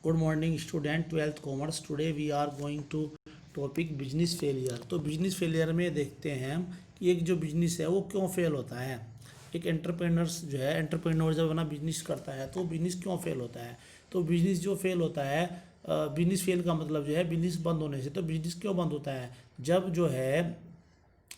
Good morning student, twelfth commerce. Today we are going to topic business failure. तो business failure में देखते हैं हम कि एक जो बिजनेस है वो क्यों फेल होता है। एक एंटरप्रेन्योर्स जो है, एंटरप्रेन्योर जब अपना बिजनेस करता है तो बिजनेस क्यों फेल होता है। तो बिजनेस जो फेल होता है, बिजनेस फेल का मतलब जो है बिजनेस बंद होने से। तो बिजनेस क्यों बंद होता है, जब जो है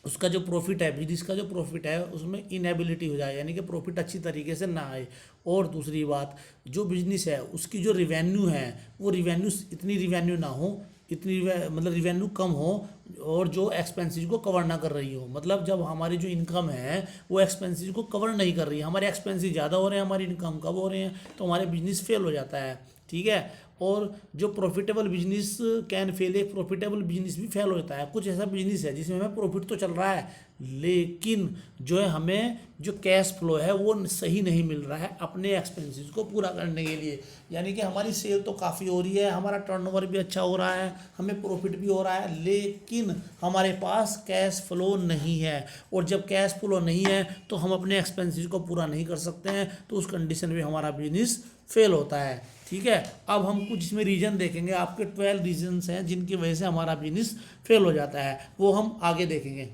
उसका जो प्रॉफिट है, बिजनेस का जो प्रॉफिट है उसमें इनएबिलिटी हो जाए, यानी कि प्रॉफिट अच्छी तरीके से ना आए। और दूसरी बात, जो बिजनेस है उसकी जो रिवेन्यू है वो रिवेन्यू इतनी रिवेन्यू ना हो, मतलब रिवेन्यू कम हो और जो एक्सपेंसेस को कवर ना कर रही हो। मतलब जब हमारी जो इनकम है वो एक्सपेंसेस को कवर नहीं कर रही है, हमारे एक्सपेंसेस ज़्यादा हो रहे हैं, हमारी इनकम कम हो रहे हैं, तो हमारे बिजनेस फेल हो जाता है। ठीक है। और जो प्रॉफिटेबल बिजनेस कैन फेल, एक प्रॉफिटेबल बिजनेस भी फेल होता है। कुछ ऐसा बिजनेस है जिसमें हमें प्रॉफिट तो चल रहा है लेकिन जो है हमें जो कैश फ्लो है वो सही नहीं मिल रहा है अपने एक्सपेंसेस को पूरा करने के लिए। यानी कि हमारी सेल तो काफ़ी हो रही है, हमारा टर्नओवर भी अच्छा हो रहा है, हमें प्रॉफिट भी हो रहा है, लेकिन हमारे पास कैश फ्लो नहीं है। और जब कैश फ्लो नहीं है तो हम अपने एक्सपेंसेस को पूरा नहीं कर सकते हैं, तो उस कंडीशन में हमारा बिजनेस फेल होता है। ठीक है। अब हम कुछ इसमें रीजन देखेंगे, आपके 12 रीजन्स हैं जिनकी वजह से हमारा बिजनेस फेल हो जाता है, वो हम आगे देखेंगे।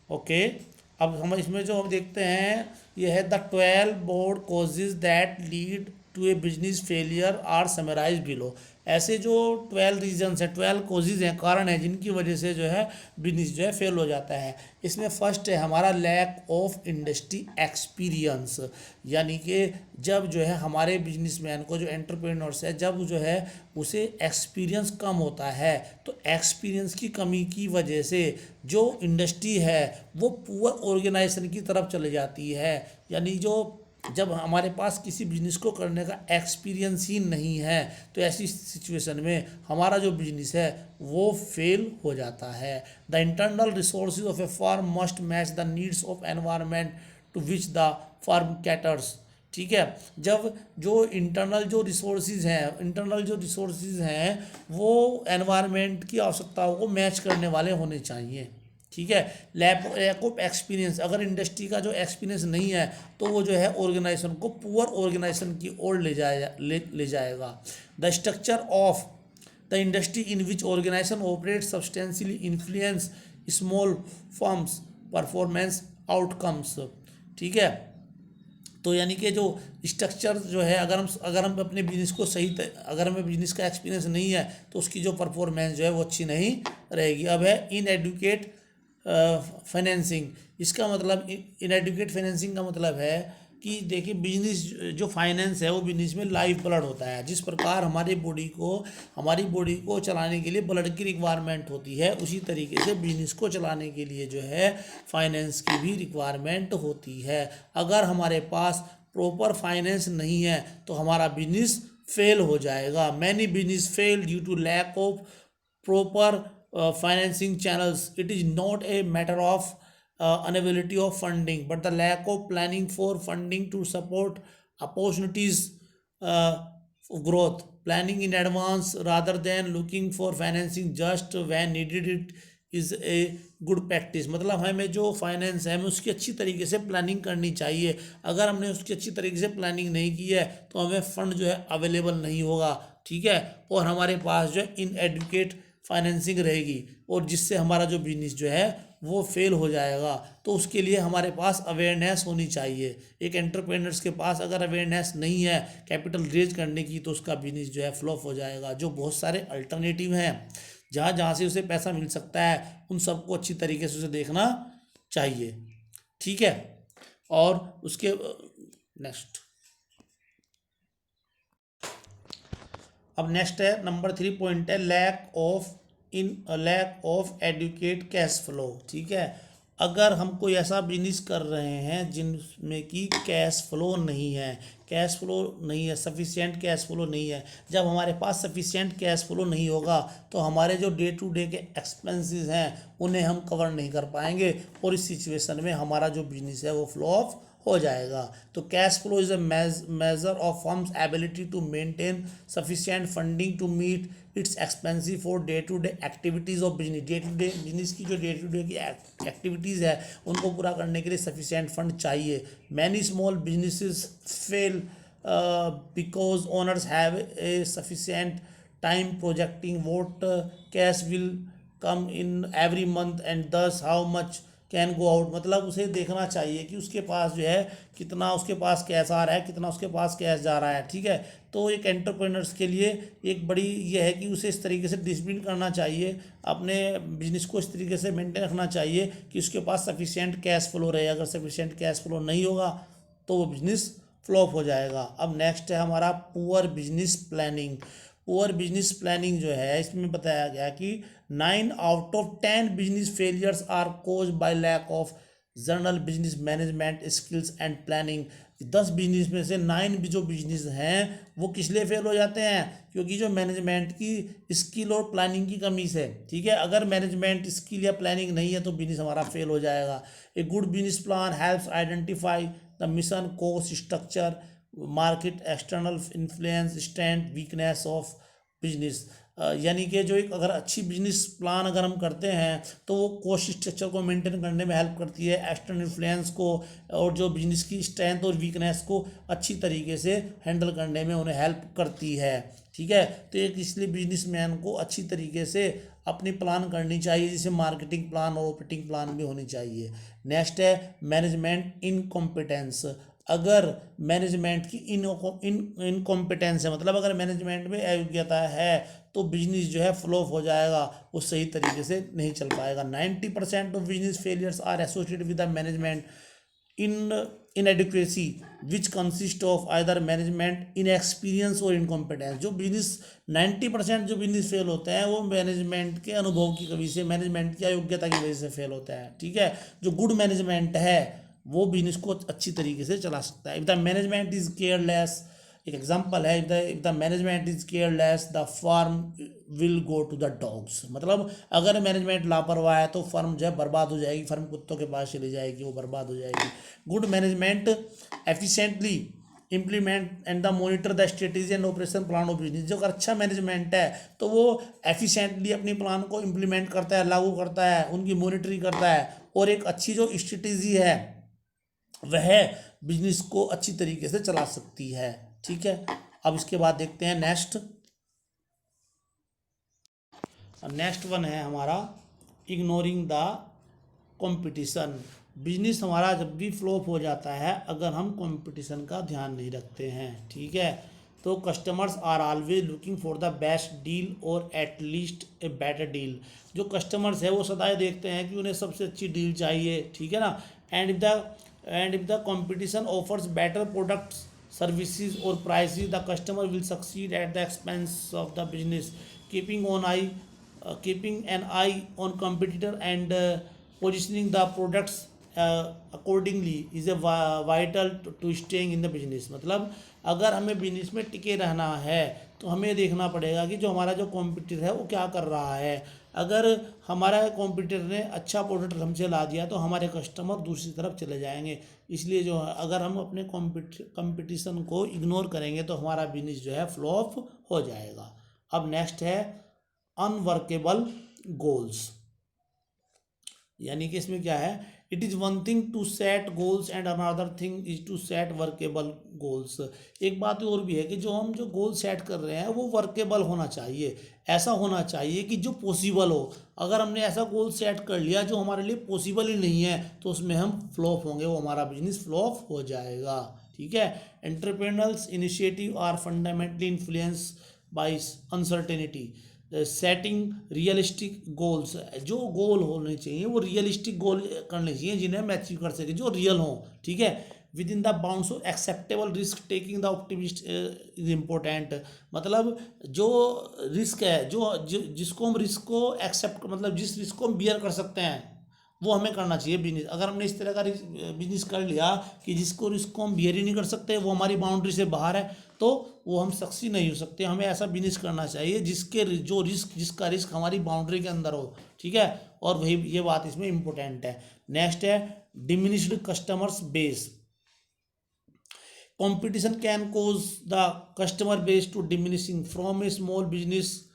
ओके। अब हम इसमें जो हम देखते हैं ये है the 12 board causes that lead to a business failure are summarise below. ऐसे जो 12 रीजन्स हैं, 12 कॉजेज हैं, कारण हैं जिनकी वजह से जो है बिजनेस जो है फेल हो जाता है। इसमें फर्स्ट है हमारा लैक ऑफ इंडस्ट्री एक्सपीरियंस। यानी कि जब जो है हमारे बिजनेसमैन को, जो एंटरप्रेन्योर्स है, जब जो है उसे एक्सपीरियंस कम होता है, तो एक्सपीरियंस की कमी की वजह से जो इंडस्ट्री है वो पुअर ऑर्गेनाइजेशन की तरफ चली जाती है। यानी जो जब हमारे पास किसी बिजनेस को करने का एक्सपीरियंस ही नहीं है तो ऐसी सिचुएशन में हमारा जो बिजनेस है वो फेल हो जाता है। The internal resources of a firm must match the needs of environment to which the firm caters. ठीक है। जब जो इंटरनल जो रिसोर्सेज हैं वो एनवायरनमेंट की आवश्यकताओं को मैच करने वाले होने चाहिए। ठीक है। लैक ऑफ एक्सपीरियंस, अगर इंडस्ट्री का जो एक्सपीरियंस नहीं है तो वो जो है ऑर्गेनाइजेशन को पुअर ऑर्गेनाइजेशन की ओर ले जाएगा। The structure of the industry in which organisation operate substantially influence small firms performance outcomes. ठीक है। तो यानी कि जो स्ट्रक्चर जो है, अगर हम अपने बिजनेस को अगर हमें बिजनेस का एक्सपीरियंस नहीं है तो उसकी जो परफॉर्मेंस जो है वो अच्छी नहीं रहेगी। अब है इनएडुकेट फाइनेंसिंग। इसका मतलब, इनएडुकेट फाइनेंसिंग का मतलब है कि देखिए बिजनेस जो फाइनेंस है वो बिजनेस में लाइफ ब्लड होता है। जिस प्रकार हमारी बॉडी को चलाने के लिए ब्लड की रिक्वायरमेंट होती है, उसी तरीके से बिजनेस को चलाने के लिए जो है फाइनेंस की भी रिक्वायरमेंट होती है। अगर हमारे पास प्रॉपर फाइनेंस नहीं है तो हमारा बिजनेस फेल हो जाएगा। Many business fail due to lack of proper financing channels. It is not a matter of unavailability of funding but the lack of planning for funding to support opportunities of growth. Planning in advance rather than looking for financing just when needed it is a good practice. मतलब हमें जो finance है हमें उसकी अच्छी तरीके से planning करनी चाहिए। अगर हमने उसकी अच्छी तरीके से प्लानिंग नहीं की है तो हमें फंड जो है अवेलेबल नहीं होगा। ठीक है। और हमारे पास जो है इनएडुकेट फाइनेंसिंग रहेगी और जिससे हमारा जो बिजनेस जो है वो फेल हो जाएगा। तो उसके लिए हमारे पास अवेयरनेस होनी चाहिए। एक एंटरप्रेन्योर्स के पास अगर अवेयरनेस नहीं है कैपिटल रेज करने की तो उसका बिजनेस जो है फ्लॉप हो जाएगा। जो बहुत सारे अल्टरनेटिव हैं जहाँ जहाँ से उसे पैसा मिल सकता है उन सबको अच्छी तरीके से उसे देखना चाहिए। ठीक है। और उसके नेक्स्ट, अब नेक्स्ट है नंबर 3 पॉइंट है lack of adequate cash flow. ठीक है। अगर हम कोई ऐसा बिजनेस कर रहे हैं जिनमें कि कैश फ्लो नहीं है, सफिशिएंट कैश फ्लो नहीं है। जब हमारे पास सफिशिएंट कैश फ्लो नहीं होगा तो हमारे जो डे टू डे के एक्सपेंसेस हैं उन्हें हम कवर नहीं कर पाएंगे और इस सिचुएशन में हमारा जो बिजनेस है वो फ्लॉप हो जाएगा। तो cash flow is a measure of firm's ability to maintain sufficient funding to meet its expensive for day to day activities of business. Day to day business की जो डे टू डे की activities है उनको पूरा करने के लिए sufficient fund चाहिए। Many small businesses fail because owners have a sufficient time projecting what cash will come in every month and thus how much can go out. मतलब उसे देखना चाहिए कि उसके पास जो है कितना उसके पास कैश आ रहा है, कितना उसके पास कैश जा रहा है। ठीक है, तो एक एंटरप्रेन्योर्स के लिए एक बड़ी ये है कि उसे इस तरीके से डिसिप्लिन करना चाहिए, अपने बिजनेस को इस तरीके से मेंटेन रखना चाहिए कि उसके पास सफिशिएंट कैश फ्लो रहे। अगर सफिशिएंट कैश फ्लो नहीं होगा तो वो बिजनेस फ्लॉप हो जाएगा। अब नेक्स्ट है हमारा poor business planning. Poor business planning जो है इसमें बताया गया कि 9 out of 10 business failures are cause by lack of general business management skills and planning. 10 business में से 9 भी जो बिजनेस हैं वो किस लिए फेल हो जाते हैं, क्योंकि जो मैनेजमेंट की स्किल और प्लानिंग की कमी से। ठीक है, अगर मैनेजमेंट स्किल या प्लानिंग नहीं है तो बिजनेस हमारा फेल हो जाएगा। A good business plan helps identify the mission, cost structure, market, external influence, strength, weakness of business. यानी कि जो एक अगर अच्छी बिजनेस प्लान अगर हम करते हैं तो वो कोस्ट स्ट्रक्चर को मेंटेन करने में हेल्प करती है, एक्सटर्नल इन्फ्लुएंस को और जो बिजनेस की स्ट्रेंथ और वीकनेस को अच्छी तरीके से हैंडल करने में उन्हें हेल्प करती है। ठीक है, तो एक इसलिए बिजनेसमैन को अच्छी तरीके से अपनी प्लान करनी चाहिए, जिसे मार्केटिंग प्लान और ऑपरेटिंग प्लान भी होनी चाहिए। नेक्स्ट है मैनेजमेंट इनकॉम्पिटेंस। अगर मैनेजमेंट की इनकॉम्पिटेंस है, मतलब अगर मैनेजमेंट में अयोग्यता है तो बिजनेस जो है फ्लॉप हो जाएगा, वो सही तरीके से नहीं चल पाएगा। 90% of business failures are associated with the management inadequacy which consist of either management inexperience और incompetence। जो बिजनेस 90% जो बिजनेस फेल होते हैं वो मैनेजमेंट के अनुभव की कमी से, मैनेजमेंट की अयोग्यता की वजह से फेल होता है। ठीक है, जो गुड मैनेजमेंट है वो बिजनेस को अच्छी तरीके से चला सकता है। If the management is careless, एक एग्जांपल है, if the management is careless the firm will go to the dogs. मतलब अगर मैनेजमेंट लापरवाह है तो फर्म जो है बर्बाद हो जाएगी, फर्म कुत्तों के पास चली जाएगी, वो बर्बाद हो जाएगी। Good management efficiently implement and the monitor the strategy and operation plan of business. जो अगर अच्छा मैनेजमेंट है तो वो एफिशिएंटली अपनी प्लान को इम्प्लीमेंट करता है, लागू करता है, उनकी मॉनिटरिंग करता है और एक अच्छी जो स्ट्रेटेजी है वह बिजनेस को अच्छी तरीके से चला सकती है। ठीक है, अब इसके बाद देखते हैं नेक्स्ट वन है हमारा इग्नोरिंग द कंपटीशन। बिजनेस हमारा जब भी फ्लॉप हो जाता है अगर हम कंपटीशन का ध्यान नहीं रखते हैं। ठीक है, तो customers are always looking for the best deal और at least a better deal. जो कस्टमर्स है वो सदा देखते हैं कि उन्हें सबसे अच्छी डील चाहिए। ठीक है ना, and if the competition offers better products, services or prices, the customer will succeed at the expense of the business। keeping an eye on competitor and positioning the products accordingly is a vital to staying in the business। मतलब अगर हमें business में टिके रहना है तो हमें देखना पड़ेगा कि जो हमारा जो कॉम्पिटिटर है वो क्या कर रहा है। अगर हमारा कॉम्पिटिटर ने अच्छा प्रोडक्ट हमसे ला दिया तो हमारे कस्टमर दूसरी तरफ चले जाएंगे। इसलिए जो अगर हम अपने कंपटीशन को इग्नोर करेंगे तो हमारा बिजनेस जो है फ्लॉप हो जाएगा। अब नेक्स्ट है अनवर्केबल गोल्स। यानी कि इसमें क्या है, it is one thing to set goals and another thing is to set workable goals. एक बात और भी है कि जो हम जो गोल सेट कर रहे हैं वो वर्केबल होना चाहिए, ऐसा होना चाहिए कि जो पॉसिबल हो। अगर हमने ऐसा गोल सेट कर लिया जो हमारे लिए पॉसिबल ही नहीं है तो उसमें हम फ्लॉप होंगे, वो हमारा बिजनेस फ्लॉप हो जाएगा। ठीक है, entrepreneurs initiative are fundamentally influence by uncertainty. Setting realistic goals, जो गोल होने चाहिए वो रियलिस्टिक गोल करने चाहिए जिन्हें हम अचीव कर सके, जो रियल हो। ठीक है, with in the bounds of acceptable risk taking the optimist is important. मतलब जो रिस्क है जिसको हम रिस्क को एक्सेप्ट, मतलब जिस रिस्क को हम बियर कर सकते हैं वो हमें करना चाहिए बिजनेस। अगर हमने इस तरह का बिजनेस कर लिया कि जिसको रिस्क को हम बियर ही नहीं कर सकते, वो हमारी बाउंड्री से बाहर है, तो वो हम सक्सीड नहीं हो सकते। हमें ऐसा बिजनेस करना चाहिए जिसका रिस्क हमारी बाउंड्री के अंदर हो। ठीक है, और वही ये बात इसमें इम्पोर्टेंट है। नेक्स्ट है diminished customers base. competition can cause the customer base to diminishing from a small business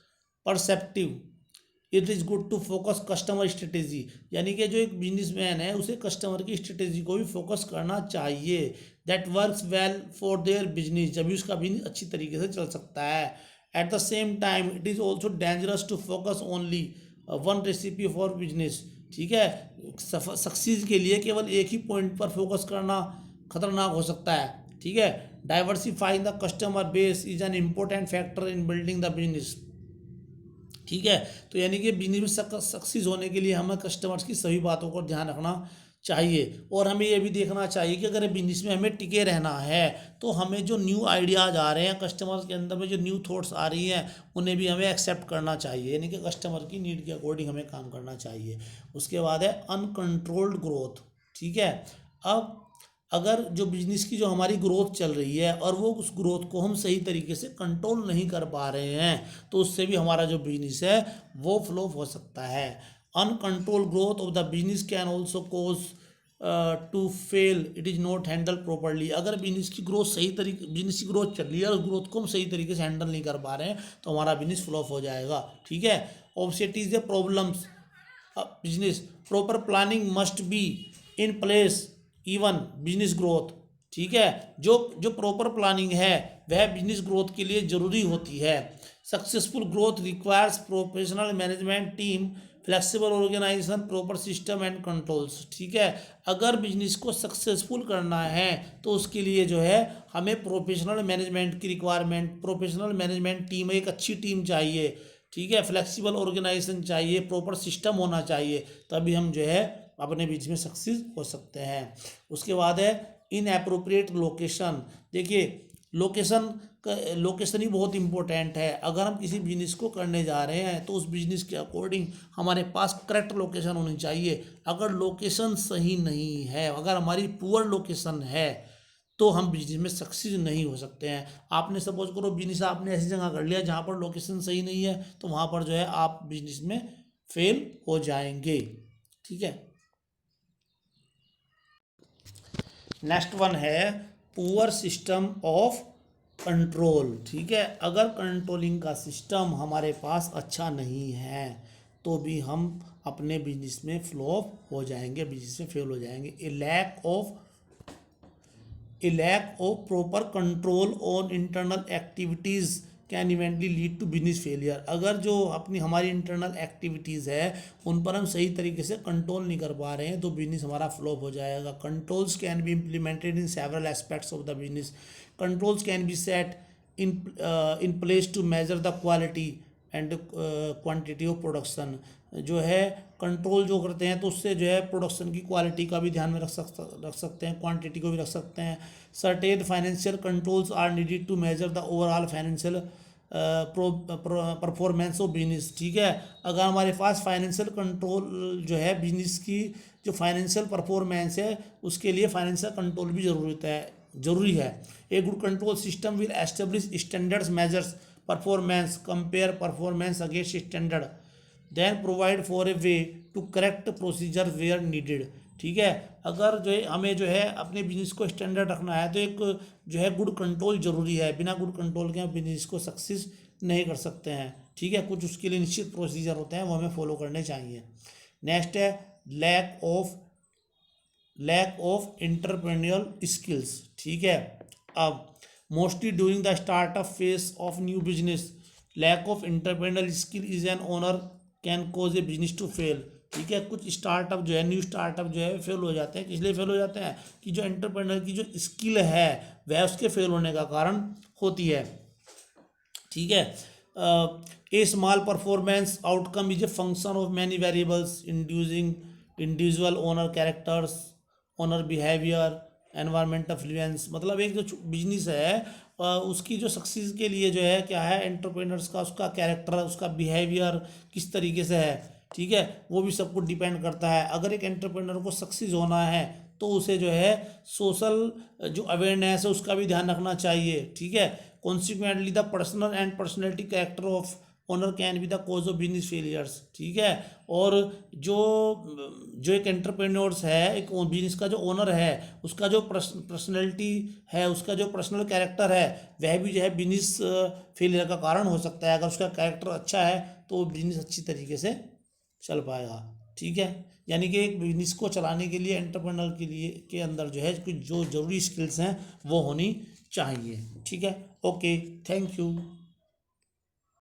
perspective. It is good to focus customer strategy, यानी कि जो एक बिजनेसमैन है उसे कस्टमर की स्ट्रेटेजी को भी फोकस करना चाहिए. That works well for their business, जब भी उसका बिजनेस अच्छी तरीके से चल सकता है. At the same time it is also dangerous to focus only one recipe for business. ठीक है, सक्सीज के लिए केवल एक ही पॉइंट पर फोकस करना खतरनाक हो सकता है. ठीक है, diversifying the customer base is an important factor in building the business. ठीक है, तो यानी कि बिजनेस में सक्सेस होने के लिए हमें कस्टमर्स की सभी बातों को ध्यान रखना चाहिए. और हमें ये भी देखना चाहिए कि अगर बिजनेस में हमें टिके रहना है तो हमें जो न्यू आइडियाज़ आ रहे हैं कस्टमर्स के अंदर में, जो न्यू थॉट्स आ रही हैं, उन्हें भी हमें एक्सेप्ट करना चाहिए, यानी कि कस्टमर की नीड के अकॉर्डिंग हमें काम करना चाहिए. उसके बाद है अनकंट्रोल्ड ग्रोथ. ठीक है, अब अगर जो बिजनेस की जो हमारी ग्रोथ चल रही है और वो उस ग्रोथ को हम सही तरीके से कंट्रोल नहीं कर पा रहे हैं तो उससे भी हमारा जो बिजनेस है वो फ्लॉप हो सकता है. Uncontrol growth of the business can also cause to fail it is not handle properly. अगर बिजनेस की ग्रोथ सही तरीके, बिजनेस की ग्रोथ चल रही है और उस ग्रोथ को हम सही तरीके से हैंडल नहीं कर पा रहे हैं तो हमारा बिजनेस फ्लॉप हो जाएगा. ठीक है, ऑब्स्टेकल्स या problems business, proper planning must be in place even business growth. ठीक है, जो जो प्रॉपर प्लानिंग है वह बिजनेस ग्रोथ के लिए ज़रूरी होती है. Successful growth requires professional management team, flexible organisation, proper system and controls. ठीक है, अगर बिजनेस को सक्सेसफुल करना है तो उसके लिए जो है हमें प्रोफेशनल मैनेजमेंट की रिक्वायरमेंट, प्रोफेशनल मैनेजमेंट टीम, एक अच्छी टीम चाहिए. ठीक है, फ्लेक्सिबल ऑर्गेनाइजेशन चाहिए, प्रॉपर सिस्टम होना चाहिए, तभी हम जो है अपने बीच में सक्सेस हो सकते हैं. उसके बाद है इन एप्रोप्रिएट लोकेशन. देखिए लोकेशन ही बहुत इंपॉर्टेंट है. अगर हम किसी बिजनेस को करने जा रहे हैं तो उस बिजनेस के अकॉर्डिंग हमारे पास करेक्ट लोकेशन होनी चाहिए. अगर लोकेशन सही नहीं है, अगर हमारी पुअर लोकेशन है तो हम बिजनेस में सक्सेस नहीं हो सकते हैं. आपने सपोज करो बिजनेस आपने ऐसी जगह कर लिया जहाँ पर लोकेशन सही नहीं है तो वहाँ पर जो है आप बिजनेस में फेल हो जाएंगे. ठीक है, नेक्स्ट वन है पुअर सिस्टम ऑफ कंट्रोल. ठीक है, अगर कंट्रोलिंग का सिस्टम हमारे पास अच्छा नहीं है तो भी हम अपने बिजनेस में फ्लॉप हो जाएंगे, बिजनेस में फेल हो जाएंगे. A lack of proper control on internal activities can eventually lead to business failure. अगर जो अपनी हमारी इंटरनल एक्टिविटीज़ है उन पर हम सही तरीके से कंट्रोल नहीं कर पा रहे हैं तो बिजनेस हमारा फ्लॉप हो जाएगा. Controls can be implemented in several aspects of the business. Controls can be set in place to measure the quality and quantity of production. जो है कंट्रोल जो करते हैं तो उससे जो है प्रोडक्शन की क्वालिटी का भी ध्यान में रख सकते हैं, क्वांटिटी को भी रख सकते हैं. Certain financial controls are needed to measure the overall financial performance of business. ठीक है, अगर हमारे पास फाइनेंशियल कंट्रोल जो है बिजनेस की जो फाइनेंशियल परफॉर्मेंस है उसके लिए फाइनेंशियल कंट्रोल भी ज़रूरी है. A good control system will establish standards, measures performance, compare performance against standard, then provide for a way to correct procedure where needed. ठीक है, अगर जो है हमें जो है अपने बिजनेस को स्टैंडर्ड रखना है तो एक जो है गुड कंट्रोल ज़रूरी है. बिना गुड कंट्रोल के हम बिजनेस को सक्सेस नहीं कर सकते हैं. ठीक है, कुछ उसके लिए निश्चित प्रोसीजर होते हैं वो हमें फॉलो करने चाहिए. नेक्स्ट है लैक ऑफ एंटरप्रेन्योरल स्किल्स. ठीक है, अब mostly during the startup phase of new business lack of entrepreneurial skill is an owner can cause a business to fail. ठीक है, कुछ स्टार्टअप जो है, न्यू स्टार्टअप जो है फेल हो जाते हैं. किस लिए फेल हो जाते हैं कि जो एंटरप्रेन्योर की जो स्किल है वह उसके फेल होने का कारण होती है. ठीक है, a small performance outcome is a function of many variables inducing individual owner characters, owner behaviour, environmental influence. मतलब एक जो बिजनेस है उसकी जो सक्सेस के लिए जो है क्या है, एंटरप्रेन्योर्स का उसका कैरेक्टर, उसका बिहेवियर किस तरीके से है. ठीक है, वो भी सब कुछ डिपेंड करता है. अगर एक एंटरप्रेन्योर को सक्सेस होना है तो उसे जो है सोशल जो अवेयरनेस है उसका भी ध्यान रखना चाहिए. ठीक है, consequently the personal and personality character of owner can be the cause of business failures, ठीक है। और जो जो एक एंटरप्रेन्योर्स है, एक बिजनेस का जो ओनर है, उसका जो पर्सनैलिटी है, उसका जो पर्सनल कैरेक्टर है, वह भी जो है बिजनेस फेलियर का कारण हो सकता है। अगर उसका कैरेक्टर अच्छा है तो वो बिजनेस अच्छी तरीके से चल पाएगा, ठीक है। यानी कि एक बिजनेस को चलाने के लिए एंटरप्रेन्योर के लिए के अंदर जो है कुछ जो जरूरी स्किल्स हैं वो होनी चाहिए, ठीक है। Okay, thank you.